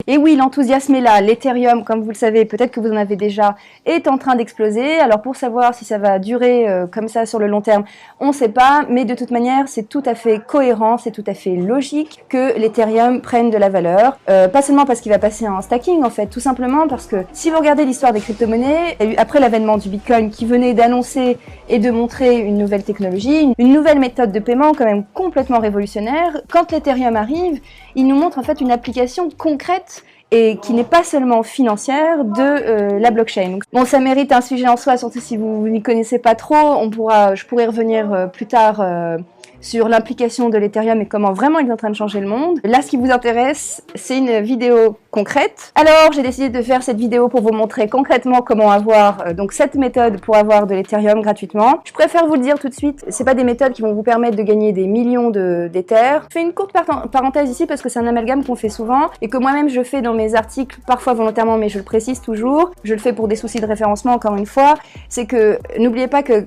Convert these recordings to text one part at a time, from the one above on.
Et oui, l'enthousiasme est là. L'Ethereum, comme vous le savez, peut-être que vous en avez déjà, est en train d'exploser. Alors pour savoir si ça va durer comme ça sur le long terme, on ne sait pas. Mais de toute manière, c'est tout à fait cohérent, c'est tout à fait logique que l'Ethereum prenne de la valeur. Pas seulement parce qu'il va passer en stacking, en fait, tout simplement parce que si vous regardez l'histoire des crypto-monnaies, après l'avènement du Bitcoin qui venait d'annoncer et de montrer une nouvelle technologie, une nouvelle méthode de paiement quand même complètement révolutionnaire, quand l'Ethereum arrive, il nous montre en fait une application concrète et qui n'est pas seulement financière de la blockchain. Donc, bon, ça mérite un sujet en soi, surtout si vous n'y connaissez pas trop. Je pourrais revenir plus tard sur l'implication de l'Ethereum et comment vraiment il est en train de changer le monde. Là, ce qui vous intéresse, c'est une vidéo concrète. Alors, j'ai décidé de faire cette vidéo pour vous montrer concrètement comment avoir donc cette méthode pour avoir de l'Ethereum gratuitement. Je préfère vous le dire tout de suite, c'est pas des méthodes qui vont vous permettre de gagner des millions d'Ether. Je fais une courte parenthèse ici parce que c'est un amalgame qu'on fait souvent et que moi-même je fais dans mes articles, parfois volontairement, mais je le précise toujours. Je le fais pour des soucis de référencement, encore une fois. C'est que n'oubliez pas que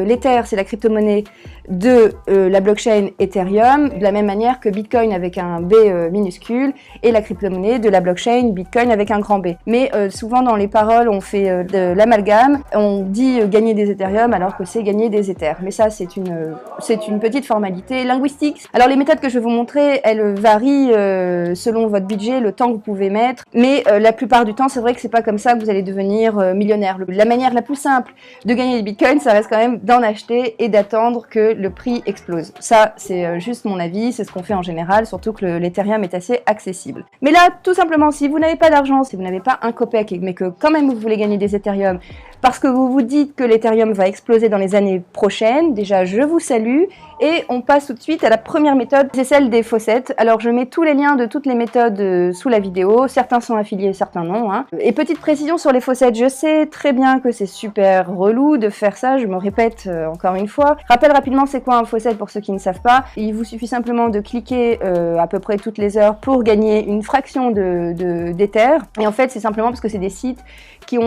l'Ether, c'est la crypto-monnaie de la blockchain Ethereum, de la même manière que Bitcoin avec un B minuscule et la crypto-monnaie de la blockchain Bitcoin avec un grand B. Mais souvent dans les paroles, on fait de l'amalgame, on dit gagner des Ethereum alors que c'est gagner des Ethers. Mais ça, c'est une petite formalité linguistique. Alors les méthodes que je vais vous montrer, elles varient selon votre budget, le temps que vous pouvez mettre. Mais la plupart du temps, c'est vrai que c'est pas comme ça que vous allez devenir millionnaire. La manière la plus simple de gagner des Bitcoins, ça reste quand même d'en acheter et d'attendre que le prix explose. Ça, c'est juste mon avis, c'est ce qu'on fait en général, surtout que l'Ethereum est assez accessible. Mais là, tout simplement, si vous n'avez pas d'argent, si vous n'avez pas un copec, mais que quand même vous voulez gagner des Ethereum, parce que vous vous dites que l'Ethereum va exploser dans les années prochaines, déjà je vous salue, et on passe tout de suite à la première méthode, c'est celle des faucets. Alors je mets tous les liens de toutes les méthodes sous la vidéo, certains sont affiliés, certains non. Et petite précision sur les faucets, je sais très bien que c'est super relou de faire ça, je me répète encore une fois. Rappel rapidement, c'est quoi un faucet pour ceux qui ne savent pas? Il vous suffit simplement de cliquer à peu près toutes les heures pour gagner une fraction d'Ether. Et en fait, c'est simplement parce que c'est des sites qui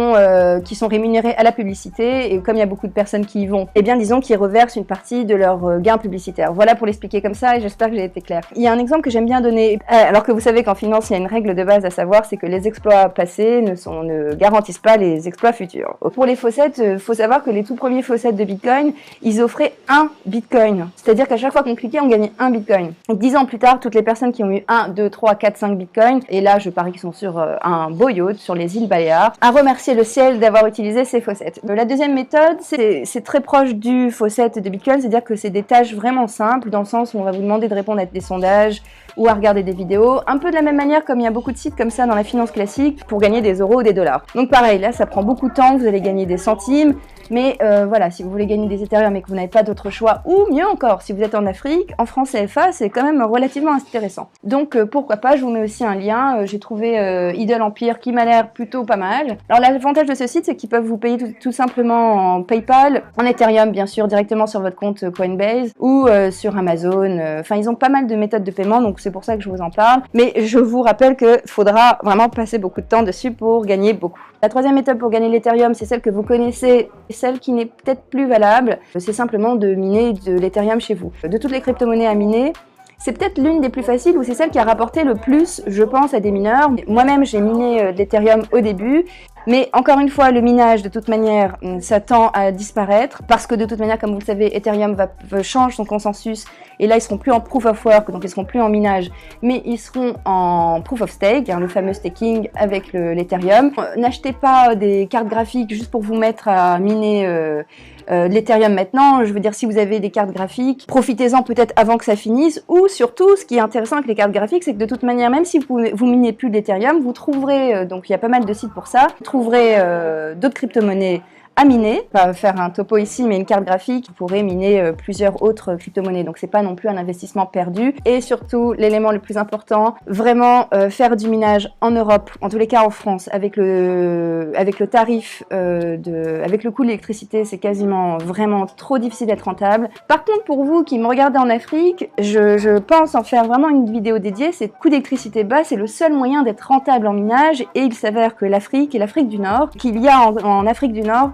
sont rémunérés à la publicité, et comme il y a beaucoup de personnes qui y vont, eh bien disons qu'ils reversent une partie de leurs gains publicitaires. Voilà pour l'expliquer comme ça, et j'espère que j'ai été claire. Il y a un exemple que j'aime bien donner, alors que vous savez qu'en finance il y a une règle de base à savoir, c'est que les exploits passés ne garantissent pas les exploits futurs. Pour les faucets, faut savoir que les tout premiers faucets de Bitcoin, ils offraient 1 Bitcoin. C'est-à-dire qu'à chaque fois qu'on cliquait, on gagnait 1 Bitcoin. Donc 10 ans plus tard, toutes les personnes qui ont eu 1, 2, 3, 4, 5 Bitcoin, et là je parie qu'ils sont sur un beau yacht sur les îles Baléares, à remercier le ciel d'avoir utilisé ces faucets. La deuxième méthode, c'est très proche du faucet de Bitcoin, c'est-à-dire que c'est des tâches vraiment simples, dans le sens où on va vous demander de répondre à des sondages ou à regarder des vidéos, un peu de la même manière comme il y a beaucoup de sites comme ça dans la finance classique pour gagner des euros ou des dollars. Donc pareil, là ça prend beaucoup de temps, vous allez gagner des centimes, mais voilà, si vous voulez gagner des Ethereum et que vous n'avez pas d'autre choix, ou mieux encore, si vous êtes en Afrique, en francs CFA, c'est quand même relativement intéressant. Donc pourquoi pas, je vous mets aussi un lien, j'ai trouvé Idle Empire qui m'a l'air plutôt pas mal. Alors l'avantage de ce site, c'est qu'ils peuvent vous payer tout simplement en PayPal, en Ethereum bien sûr, directement sur votre compte Coinbase, ou sur Amazon, enfin ils ont pas mal de méthodes de paiement, donc c'est pour ça que je vous en parle, mais je vous rappelle qu'il faudra vraiment passer beaucoup de temps dessus pour gagner beaucoup. La troisième méthode pour gagner l'Ethereum, c'est celle que vous connaissez, celle qui n'est peut-être plus valable, c'est simplement de miner de l'Ethereum chez vous. De toutes les crypto-monnaies à miner, c'est peut-être l'une des plus faciles, ou c'est celle qui a rapporté le plus, je pense, à des mineurs. Moi-même, j'ai miné de l'Ethereum au début, mais encore une fois, le minage, de toute manière, ça tend à disparaître, parce que de toute manière, comme vous le savez, Ethereum change son consensus, et là, ils seront plus en Proof of Work, donc ils seront plus en minage, mais ils seront en Proof of Stake, le fameux staking avec l'Ethereum. N'achetez pas des cartes graphiques juste pour vous mettre à miner l'Ethereum maintenant. Je veux dire, si vous avez des cartes graphiques, profitez-en peut-être avant que ça finisse, ou surtout, ce qui est intéressant avec les cartes graphiques, c'est que de toute manière, même si vous minez plus de l'Ethereum, vous trouverez, donc il y a pas mal de sites pour ça, vous trouverez d'autres crypto-monnaies à miner, pas faire un topo ici, mais une carte graphique, vous pourrez miner plusieurs autres crypto-monnaies, donc c'est pas non plus un investissement perdu. Et surtout, l'élément le plus important, vraiment faire du minage en Europe, en tous les cas en France, avec le tarif, avec le coût de l'électricité, c'est quasiment vraiment trop difficile d'être rentable. Par contre, pour vous qui me regardez en Afrique, je pense en faire vraiment une vidéo dédiée, c'est coût d'électricité bas, c'est le seul moyen d'être rentable en minage, et il s'avère que l'Afrique et l'Afrique du Nord, qu'il y a en Afrique du Nord,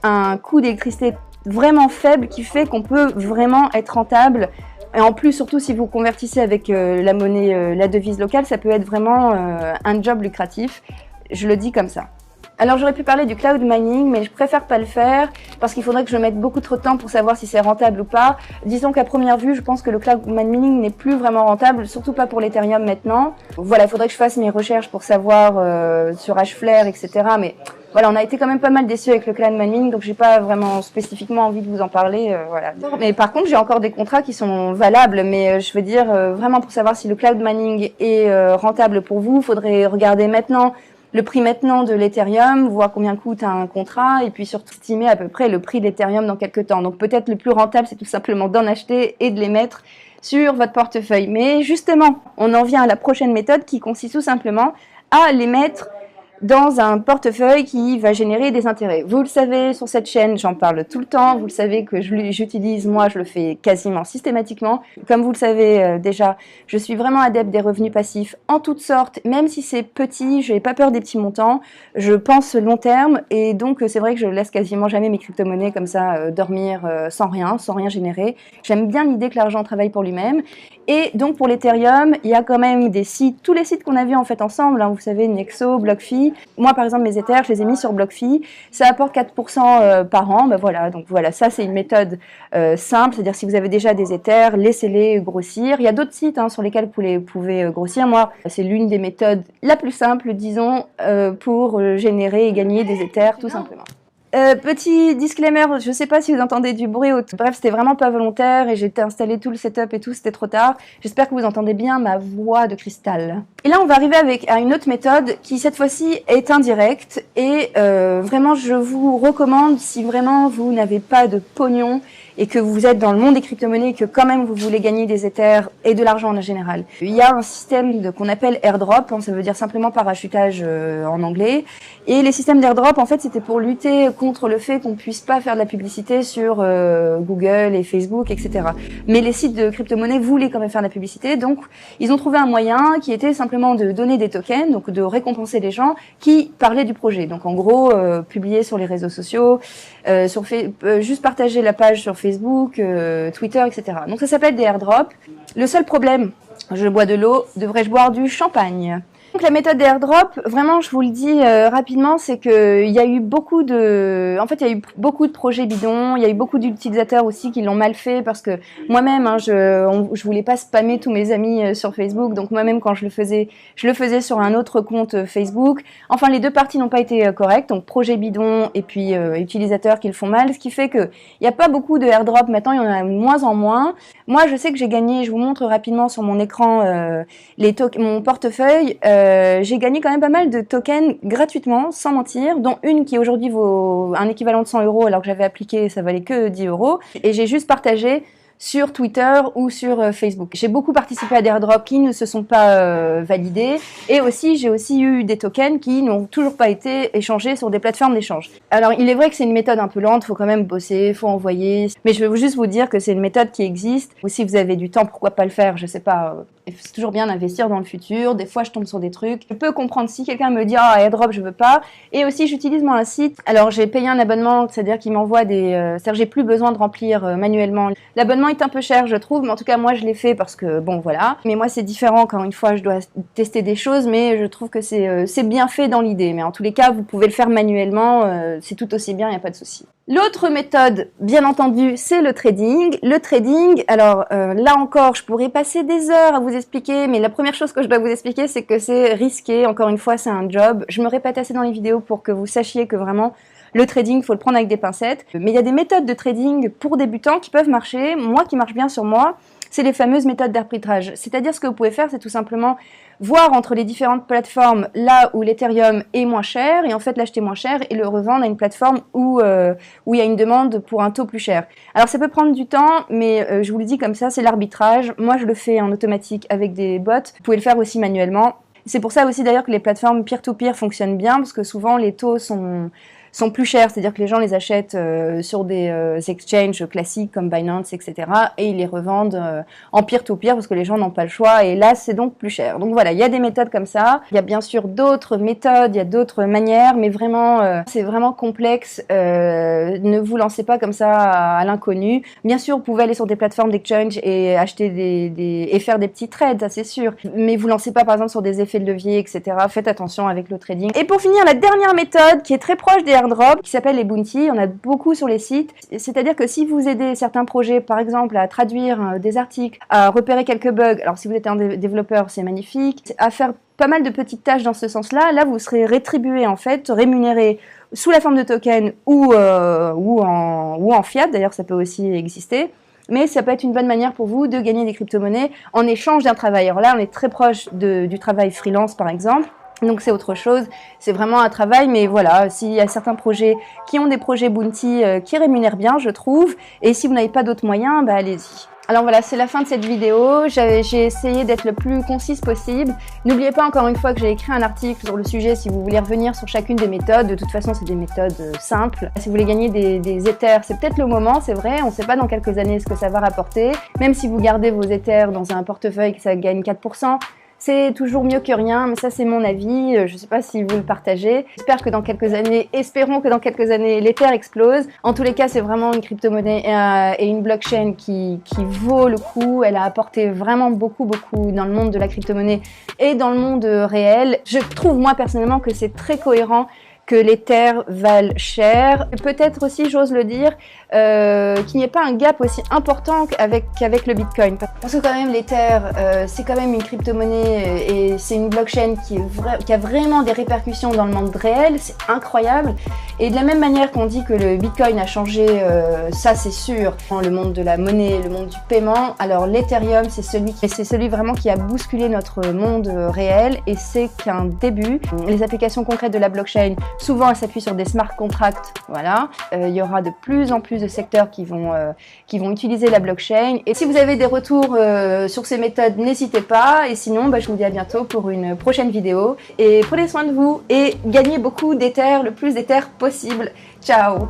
un coût d'électricité vraiment faible qui fait qu'on peut vraiment être rentable Et en plus, surtout si vous convertissez avec la monnaie, la devise locale, ça peut être vraiment un job lucratif. Je le dis comme ça. Alors j'aurais pu parler du cloud mining, mais je préfère pas le faire parce qu'il faudrait que je mette beaucoup trop de temps pour savoir si c'est rentable ou pas. Disons qu'à première vue, je pense que le cloud mining n'est plus vraiment rentable, surtout pas pour l'Ethereum maintenant. Voilà, il faudrait que je fasse mes recherches pour savoir sur Hashflare, etc. Mais voilà, on a été quand même pas mal déçus avec le cloud mining, donc j'ai pas vraiment spécifiquement envie de vous en parler. Voilà. Mais par contre, j'ai encore des contrats qui sont valables, mais je veux dire, vraiment pour savoir si le cloud mining est rentable pour vous, il faudrait regarder maintenant le prix maintenant de l'Ethereum, voir combien coûte un contrat, et puis surtout estimer à peu près le prix de l'Ethereum dans quelques temps. Donc peut-être le plus rentable, c'est tout simplement d'en acheter et de les mettre sur votre portefeuille. Mais justement, on en vient à la prochaine méthode qui consiste tout simplement à les mettre dans un portefeuille qui va générer des intérêts. Vous le savez, sur cette chaîne, j'en parle tout le temps. Vous le savez que j'utilise, moi, je le fais quasiment systématiquement. Comme vous le savez déjà, je suis vraiment adepte des revenus passifs en toutes sortes, même si c'est petit, je n'ai pas peur des petits montants. Je pense long terme et donc c'est vrai que je laisse quasiment jamais mes crypto-monnaies comme ça dormir sans rien générer. J'aime bien l'idée que l'argent travaille pour lui-même. Et donc pour l'Ethereum, il y a quand même des sites, tous les sites qu'on a vus en fait ensemble, hein, vous savez, Nexo, BlockFi. Moi par exemple mes Ethers, je les ai mis sur BlockFi, ça apporte 4% par an, ben voilà, donc voilà, ça c'est une méthode simple, c'est-à-dire si vous avez déjà des Ethers, laissez-les grossir. Il y a d'autres sites sur lesquels vous pouvez grossir, moi c'est l'une des méthodes la plus simple, disons, pour générer et gagner des Ethers tout simplement. Petit disclaimer, je sais pas si vous entendez du bruit, bref c'était vraiment pas volontaire et j'ai installé tout le setup et tout, c'était trop tard. J'espère que vous entendez bien ma voix de cristal. Et là on va arriver à une autre méthode qui cette fois-ci est indirecte et vraiment je vous recommande si vraiment vous n'avez pas de pognon et que vous êtes dans le monde des crypto-monnaies et que quand même vous voulez gagner des Ethers et de l'argent en général. Il y a un système qu'on appelle airdrop, ça veut dire simplement parachutage en anglais. Et les systèmes d'airdrop, en fait, c'était pour lutter contre le fait qu'on puisse pas faire de la publicité sur Google et Facebook, etc. Mais les sites de crypto-monnaies voulaient quand même faire de la publicité, donc ils ont trouvé un moyen qui était simplement de donner des tokens, donc de récompenser les gens qui parlaient du projet. Donc en gros, publier sur les réseaux sociaux, juste partager la page sur Facebook, Twitter, etc. Donc ça s'appelle des airdrops. Le seul problème, je bois de l'eau, devrais-je boire du champagne ? Donc la méthode des airdrops, vraiment je vous le dis rapidement, c'est que il y a eu beaucoup de projets bidons, il y a eu beaucoup d'utilisateurs aussi qui l'ont mal fait parce que moi-même je voulais pas spammer tous mes amis sur Facebook, donc moi-même quand je le faisais sur un autre compte Facebook. Enfin les deux parties n'ont pas été correctes, donc projet bidon et puis utilisateurs qui le font mal, ce qui fait que il y a pas beaucoup de airdrops maintenant, il y en a de moins en moins. Moi je sais que j'ai gagné, je vous montre rapidement sur mon écran mon portefeuille. J'ai gagné quand même pas mal de tokens gratuitement, sans mentir, dont une qui aujourd'hui vaut un équivalent de 100 € alors que j'avais appliqué, ça valait que 10 €. Et j'ai juste partagé sur Twitter ou sur Facebook. J'ai beaucoup participé à des airdrops qui ne se sont pas validés et aussi j'ai eu des tokens qui n'ont toujours pas été échangés sur des plateformes d'échange. Alors il est vrai que c'est une méthode un peu lente, faut quand même bosser, faut envoyer, mais je vais juste vous dire que c'est une méthode qui existe. Ou si vous avez du temps, pourquoi pas le faire, je sais pas. C'est toujours bien d'investir dans le futur. Des fois, je tombe sur des trucs. Je peux comprendre si quelqu'un me dit « Ah, airdrop, je veux pas ». Et aussi, j'utilise moi un site. Alors, j'ai payé un abonnement, c'est-à-dire qu'il m'envoie c'est-à-dire j'ai plus besoin de remplir manuellement. L'abonnement est un peu cher, je trouve, mais en tout cas, moi, je l'ai fait parce que, bon, voilà. Mais moi, c'est différent. Encore une fois, je dois tester des choses, mais je trouve que c'est bien fait dans l'idée. Mais en tous les cas, vous pouvez le faire manuellement. C'est tout aussi bien, il n'y a pas de souci. L'autre méthode, bien entendu, c'est le trading. Le trading, alors là encore, je pourrais passer des heures à vous expliquer, mais la première chose que je dois vous expliquer, c'est que c'est risqué. Encore une fois, c'est un job. Je me répète assez dans les vidéos pour que vous sachiez que vraiment, le trading, il faut le prendre avec des pincettes. Mais il y a des méthodes de trading pour débutants qui peuvent marcher. Moi, qui marche bien sur moi, c'est les fameuses méthodes d'arbitrage. C'est-à-dire, ce que vous pouvez faire, c'est tout simplement voir entre les différentes plateformes là où l'Ethereum est moins cher et en fait l'acheter moins cher et le revendre à une plateforme où il y a une demande pour un taux plus cher. Alors ça peut prendre du temps, mais je vous le dis comme ça, c'est l'arbitrage. Moi je le fais en automatique avec des bots. Vous pouvez le faire aussi manuellement. C'est pour ça aussi d'ailleurs que les plateformes peer-to-peer fonctionnent bien parce que souvent les taux sont sont plus chers, c'est-à-dire que les gens les achètent sur des exchanges classiques comme Binance, etc. et ils les revendent en peer-to-peer parce que les gens n'ont pas le choix et là c'est donc plus cher. Donc voilà, il y a des méthodes comme ça. Il y a bien sûr d'autres méthodes, il y a d'autres manières, mais vraiment c'est vraiment complexe. Ne vous lancez pas comme ça à l'inconnu. Bien sûr, vous pouvez aller sur des plateformes d'exchange et acheter et faire des petits trades, ça c'est sûr. Mais vous lancez pas par exemple sur des effets de levier, etc. Faites attention avec le trading. Et pour finir, la dernière méthode qui est très proche des airdrops, qui s'appelle les bounties. On a beaucoup sur les sites. C'est-à-dire que si vous aidez certains projets, par exemple, à traduire des articles, à repérer quelques bugs, alors si vous êtes un développeur, c'est magnifique, à faire pas mal de petites tâches dans ce sens-là, là vous serez rétribué en fait, rémunéré sous la forme de token ou en fiat, d'ailleurs ça peut aussi exister. Mais ça peut être une bonne manière pour vous de gagner des crypto-monnaies en échange d'un travail. Alors là, on est très proche du travail freelance, par exemple. Donc c'est autre chose, c'est vraiment un travail, mais voilà, s'il y a certains projets qui ont des projets bounty qui rémunèrent bien, je trouve, et si vous n'avez pas d'autres moyens, bah allez-y. Alors voilà, c'est la fin de cette vidéo, j'ai essayé d'être le plus concise possible. N'oubliez pas encore une fois que j'ai écrit un article sur le sujet si vous voulez revenir sur chacune des méthodes. De toute façon, c'est des méthodes simples. Si vous voulez gagner des Ethers, c'est peut-être le moment, c'est vrai, on ne sait pas dans quelques années ce que ça va rapporter. Même si vous gardez vos Ethers dans un portefeuille que ça gagne 4%, c'est toujours mieux que rien, mais ça c'est mon avis, je ne sais pas si vous le partagez. J'espère que dans quelques années, espérons que dans quelques années, l'Ether explose. En tous les cas, c'est vraiment une crypto-monnaie et une blockchain qui vaut le coup. Elle a apporté vraiment beaucoup dans le monde de la crypto-monnaie et dans le monde réel. Je trouve moi personnellement que c'est très cohérent que l'Ether valent cher. Peut-être aussi, j'ose le dire, qu'il n'y ait pas un gap aussi important qu'avec le Bitcoin. Parce que quand même, l'Ether, c'est quand même une crypto-monnaie et c'est une blockchain qui a vraiment des répercussions dans le monde réel. C'est incroyable. Et de la même manière qu'on dit que le Bitcoin a changé, ça c'est sûr, le monde de la monnaie, le monde du paiement, alors l'Ethereum, c'est celui vraiment qui a bousculé notre monde réel et c'est qu'un début. Les applications concrètes de la blockchain, souvent, elles s'appuient sur des smart contracts. Voilà. Il y aura de plus en plus de secteurs qui vont utiliser la blockchain. Et si vous avez des retours sur ces méthodes, n'hésitez pas. Et sinon, je vous dis à bientôt pour une prochaine vidéo. Et prenez soin de vous et gagnez beaucoup d'Ether, le plus d'Ether possible. Ciao!